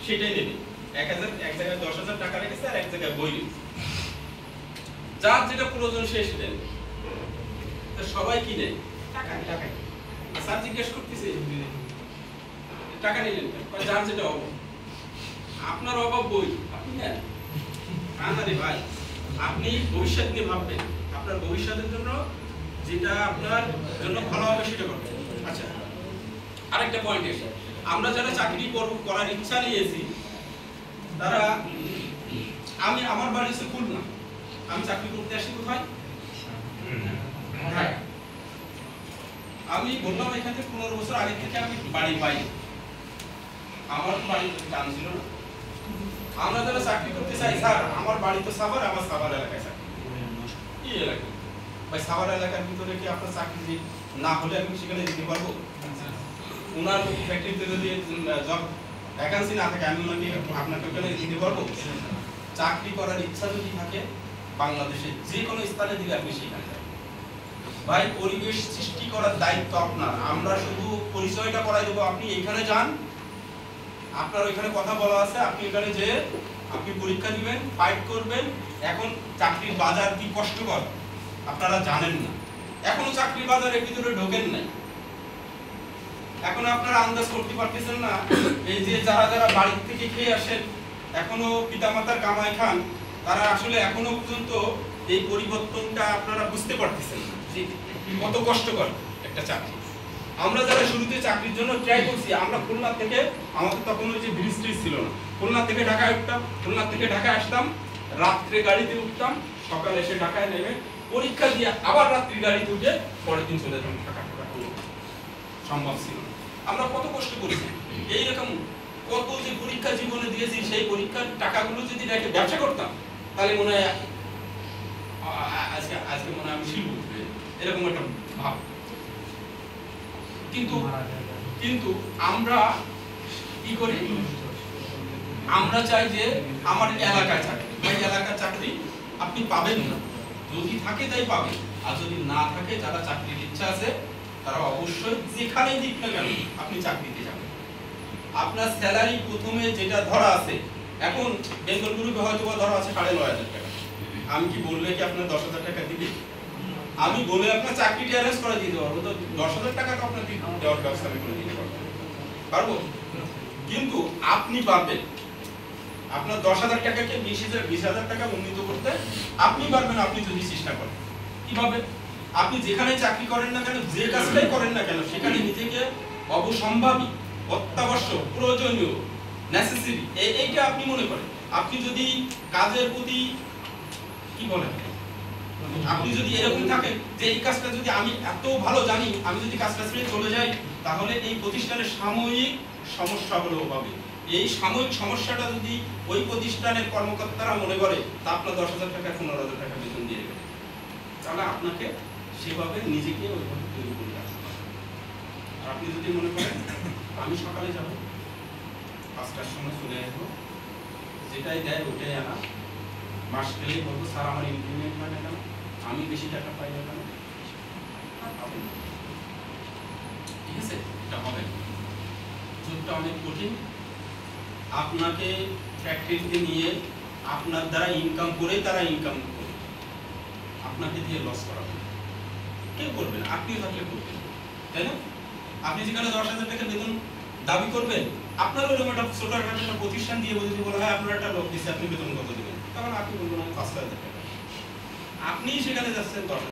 সেটাই নেবে। 1000 এক জায়গায় 10,000 টাকা রেখেছে আর এক জায়গায় বই রেখেছে, যার যেটা প্রয়োজন সে সেটা নেবে। তো সবাই কি নেয়? টাকা। স্যার জিজ্ঞেস করতেছে টাকা নিলেন কেন? যার যেটা অভাব। আপনার অভাব বই, আপনি নেন। আরে ভাই, আপনি ভবিষ্যৎ নিয়ে ভাববেন, আপনার ভবিষ্যতের জন্য যেটা আপনার জন্য ভালো হবে সেটা করবেন। আচ্ছা, আরেকটা পয়েন্ট এসে, আমরা যারা চাকরি করার ইচ্ছা নিয়েছি তারা, আমার বাড়ি হচ্ছে খুলনা, আমি চাকরি করতে আসি কোথায়? ঢাকা। আমি বললাম এখান থেকে 15 বছর আগে থেকে আমি বাড়ি পাই, আমার বাড়ি টান ছিল না। আমরা যারা চাকরি করতে চাই, স্যার আমার বাড়ি তো সাভার, আমার সাভার এলাকায় চাকরি। কি এলাকা ভাই? সাভার এলাকার ভিতরে কি আপনার চাকরি না হলে আমি সেখানে যেতে পারবো? ওনার ফ্যাক্টরিতে যদি জব ভ্যাকান্সি না থাকে আমি ওনাকে আপনাকে ওখানে দিতে পারবো? চাকরি করার ইচ্ছা যদি থাকে বাংলাদেশে যে কোনো স্থানে দিলে আপনি সেখানে যাবেন। ভাই, পরিবেশ সৃষ্টি করার দায়িত্ব আপনার। আমরা শুধু পরিচয়টা করাই দেবো, আপনি এখানে যান, আপনার ওইখানে কথা বলা আছে, আপনি এখানে যে আপনি পরীক্ষা দিবেন, ফাইট করবেন। এখন চাকরির বাজার কি কষ্টকর আপনারা জানেন না, এখনো চাকরির বাজারের ভিতরে ঢোকেন নাই। এখন আপনারা আন্দাজ করতে পারতেছেন না, এই যে যারা বাড়ি থেকে খেয়ে আসেন, এখনো পিতামাতার কামাই খান, তারা আসলে এখনো পর্যন্ত এই পরিবর্তনটা আপনারা বুঝতে পারতেছেন না যে কত কষ্টকর একটা চাকরি। আমরা যারা শুরুতে চাকরির জন্য ট্রাই করছি, আমরা খুলনা থেকে, আমাদের তখন ওই যে ব্রিজ ছিল না, খুলনা থেকে ঢাকায় উঠতাম, খুলনা থেকে ঢাকায় আসতাম, রাত্রে গাড়িতে উঠতাম, সকালে এসে ঢাকায় নেমে পরীক্ষা দিয়ে আবার রাত্রি গাড়িতে উঠে পরের দিন চলে যেতাম ঢাকা। সম্ভব ছিল না। আমরা কত কষ্ট করেছি, এইরকম কত যে পরীক্ষা জীবনে দিয়েছি, সেই পরীক্ষার টাকাগুলো যদি রেখে ব্যবসা করতাম তাহলে মনে হয় আজকে মনে হয় আমি শিল্পপতি, এরকম একটা ভাব। কিন্তু আমরা কি করি? আমরা চাই যে আমার এলাকায় চাকরি। ভাই, এলাকার চাকরি আপনি পাবেন না, যদি থাকে তাই পাবেন, আর যদি না থাকে, যারা চাকরির ইচ্ছা আছে তারা অবশ্যই যেখানেই দিক না কেন আপনি চাকরিতে যাবেন। আপনার স্যালারি প্রথমে যেটা ধরা আছে, এখন বেঙ্গল গ্রুপে হয়তো ধরা আছে 9,500 টাকা, আমি কি বললে কি আপনার 10,000 টাকা দিবে? আমি বলে আপনার চাকরিটি অ্যারেঞ্জ করে দিতে পারবো, তো 10,000 টাকা তো আপনাকে দেওয়ার ব্যবস্থা আমি করে দিতে পারবো। কিন্তু আপনি পারবেন আপনার 10,000 টাকাকে 20,000 টাকা উন্নীত করতে, আপনি পারবেন, আপনি যদি চেষ্টা করেন। কিভাবে? আপনি যেখানে চাকরি করেন না কেন, যে কাজটাই করেন না কেন, সেখানে নিজেকে অবসম্ভাবী, অত্যাবশ্যক, প্রয়োজনীয়, নেসেসারি এইটা আপনি মনে করেন। আপনি যদি কাজের প্রতি কি বলেন, আপনি যদি এরকম থাকেন যে এই কাজটা যদি আমি এত ভালো জানি, আমি যদি কাজটা ছেড়ে চলে যাই, তাহলে এই প্রতিষ্ঠানের সাময়িক সমস্যা হলেও হবে। এই সাময়িক সমস্যাটা যদি ওই প্রতিষ্ঠানের কর্মকর্তারা মনে করে, তা আপনার 10,000 টাকা 15,000 টাকা বেতন দিয়ে দেবে, তাহলে আপনাকে সেভাবে নিজেকে ওইভাবে তৈরি করে রাখতে হবে। আর আপনি যদি মনে করেন আমি সকালে যাব, 5টার সময় চলে আসবো, যেটাই দেয় ওটাই আনা, মাস গেলেই বলবো স্যার আমার ইনক্রিমেন্ট হয় না কেন, আমি বেশি টাকা পাই না কেন, ঠিক আছে? এটা হবে, যুগটা অনেক কঠিন। আপনাকে ফ্যাক্টরিতে নিয়ে আপনার দ্বারা ইনকাম করেই তারা ইনকাম করবে, আপনাকে দিয়ে লস করা হবে, কেউ করবেন, আপনিও থাকলে করবেন, তাই না? আপনি যেখানে 10,000 টাকা বেতন দাবি করবেন, আপনার ওরকম একটা ছোটখাটো একটা প্রতিষ্ঠান দিয়ে যদি বলা হয় আপনার একটা লোক দিচ্ছে, আপনি বেতন কত দেবেন, তখন আপনি বলবেন আমি 5,000 টাকা, আপনি সেখানে যাচ্ছেন 10,000